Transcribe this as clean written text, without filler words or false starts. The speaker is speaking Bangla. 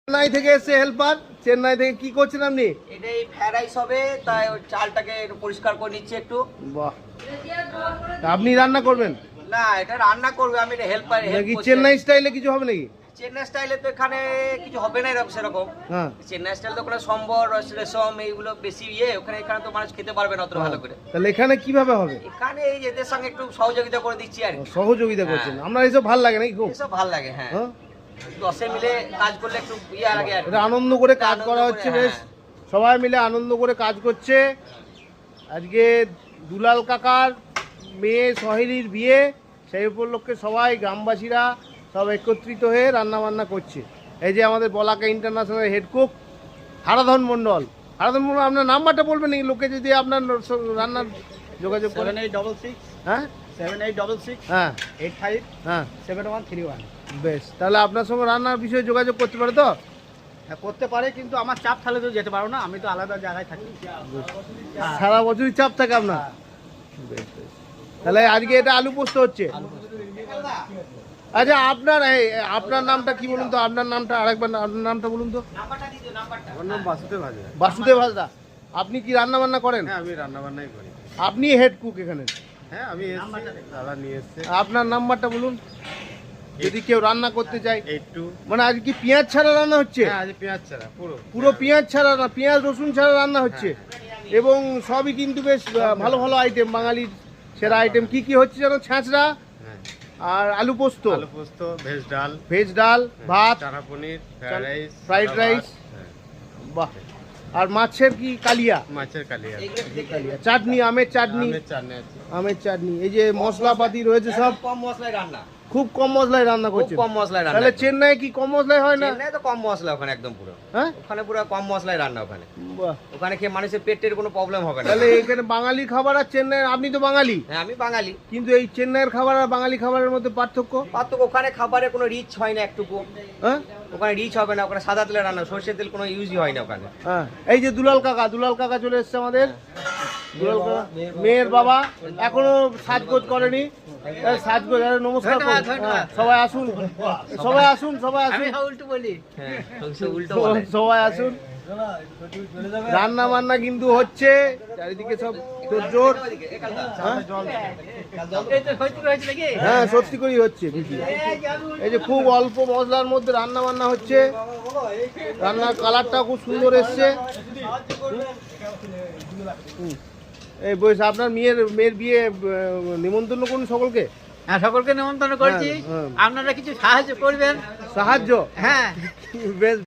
চেন্নাই থেকে এসে হেল্পার, চেন্নাই থেকে কি করছেন আপনি? এটাই ফ্রাইড রাইস হবে, তাই ওই চালটাকে একটু পরিষ্কার করে নিচ্ছি একটু। বাহ, আপনি রান্না করবেন না, এটা রান্না করবে, আমি এটা হেল্পার। নাকি চেন্নাই স্টাইলে কিছু হবে নাকি? চেন্নাই স্টাইলে তো এখানে কিছু হবে না এরকম সেরকম। হ্যাঁ, চেন্নাই স্টাইল তো ওখানে সম্বর রেশম এইগুলো বেশি ওখানে, এখানে তো মানুষ খেতে পারবে না অত ভালো করে। তাহলে এখানে কিভাবে হবে? এখানে এই এদের সঙ্গে একটু সহযোগিতা করে দিচ্ছি আর কি। সহযোগিতা করছেন, আপনার এইসব ভালো লাগে নাকি খুব? এসব ভালো লাগে, হ্যাঁ। হ্যাঁ, দশে মিলে কাজ করলে একটু লাগে আর কি। এটা আনন্দ করে কাজ আনন্দ করা করে, হচ্ছে, হ্যাঁ। বেশ সবাই মিলে আনন্দ করে কাজ করছে। আজকে দুলাল কাকার মেয়ে সহেলির বিয়ে, সেই উপলক্ষে সবাই গ্রামবাসীরা সব একত্রিত হয়ে রান্না বান্না করছে। এই যে আমাদের বলাকা ইন্টারন্যাশনাল হেড কুক হারাধন মণ্ডল। হারাধন মণ্ডল, আপনার নাম্বারটা বলবেন নাকি? লোকে যদি আপনার রান্নার যোগাযোগ করে। 7866 হ্যাঁ 7866 হ্যাঁ 85 হ্যাঁ 7131। বেশ, তাহলে আপনার সঙ্গে রান্নার বিষয়ে যোগাযোগ করতে পারে তো? হ্যাঁ, করতে পারে, কিন্তু আমার চাপ থাকলে তো যেতে পারো না, আমি তো আলাদা জায়গায় থাকি। সারা বছরই চাপ থাকে আপনার? বেশ বেশ, তাহলে আজকে এটা আলু পোস্ত হচ্ছে। আচ্ছা, আপনার নামটা কি বলুন তো? আপনার নামটা আরেকবার, আপনার নামটা বলুন তো। নাম্বারটা দিও, নাম্বারটা। আমার নাম বাসুদেব হাজরা। বাসুদেব হাজরা। আপনি কি রান্না বান্না করেন? হ্যাঁ, আমি রান্না বান্নাই করি। আপনি হেড কুক এখানে? হ্যাঁ, আমি এসেছি, দাদা নিয়ে এসছে। আপনার নাম্বারটা বলুন, যদি কেউ রান্না করতে চায়। 82। মানে আজ কি পেঁয়াজ ছাড়া রান্না হচ্ছে? হ্যাঁ, আজ পেঁয়াজ ছাড়া পুরো পেঁয়াজ ছাড়া, পেঁয়াজ রসুন ছাড়া রান্না হচ্ছে। এবং সবই কিন্তু বেশ ভালো ভালো আইটেম, বাঙালির সেরা আইটেম। কি কি হচ্ছে যেন? ছাঁচড়া হ্যাঁ, আর আলু পোস্ত, আলু পোস্ত, ডাল, ভেজ ডাল, ভাত, চানা পনির, ফ্রাইড রাইস। হ্যাঁ, বাহ, আর মাছের কি কালিয়া, মাছের কালিয়া, চাটনি, আমের চাটনি, আমের চাটনি আছে। আমের চাটনি। এই যে মশলাপাতি রয়েছে সব কম মশলায় রান্না, খুব কম মশলায় রান্না খুব করছে। কম মশলায় রান্না। তাহলে চেন্নাই কি কম মশলায় হয় না? চেন্নাই তো কম মশলা, ওখানে একদম পুরো, হ্যাঁ, ওখানে পুরো কম মশলায় রান্না। ওখানে বাহ, ওখানে খেয়ে মানুষের পেটের কোনো প্রবলেম হবে না। তাহলে এখানে বাঙালি খাবার আর চেন্নাই, আপনি তো বাঙালি, হ্যাঁ, আমি বাঙালি, কিন্তু এই চেন্নাইয়ের খাবার আর বাঙালি খাবারের মধ্যে পার্থক্য? পার্থক্য ওখানে খাবারে কোনো রিচ হয় না একটুকু। হ্যাঁ ওখানে রিচ হবে না, ওখানে সাদা তেলে রান্না, সর্ষের তেল কোনো ইউজই হয় না ওখানে। হ্যাঁ, এই যে দুলাল কাকা চলে এসছে আমাদের। দুলাল কাকা মেয়ের বাবা, এখনো সাজগোজ করেনি। সাজগোজ, নমস্কার করুন। হ্যাঁ, সবাই আসুন, সবাই আসুন, সবাই আসুন, উল্টো বলি, হ্যাঁ, উল্টো বলে। সবাই আসুন। রান্না বান্না কিন্তু হচ্ছে চারিদিকে, সব জোর। হ্যাঁ, সত্যি করেই হচ্ছে। এই যে খুব অল্প মশলার মধ্যে রান্না বান্না হচ্ছে, রান্নার কালারটা খুব সুন্দর এসছে। এই বয়স আপনার মেয়ের বিয়ে, নিমন্ত্রণ করুন সকলকে। হ্যাঁ, সকলকে নিমন্ত্রণ করছি। হ্যাঁ, হ্যাঁ। আপনারা কিছু সাহায্য করবেন। সাহায্য? হ্যাঁ, বেশ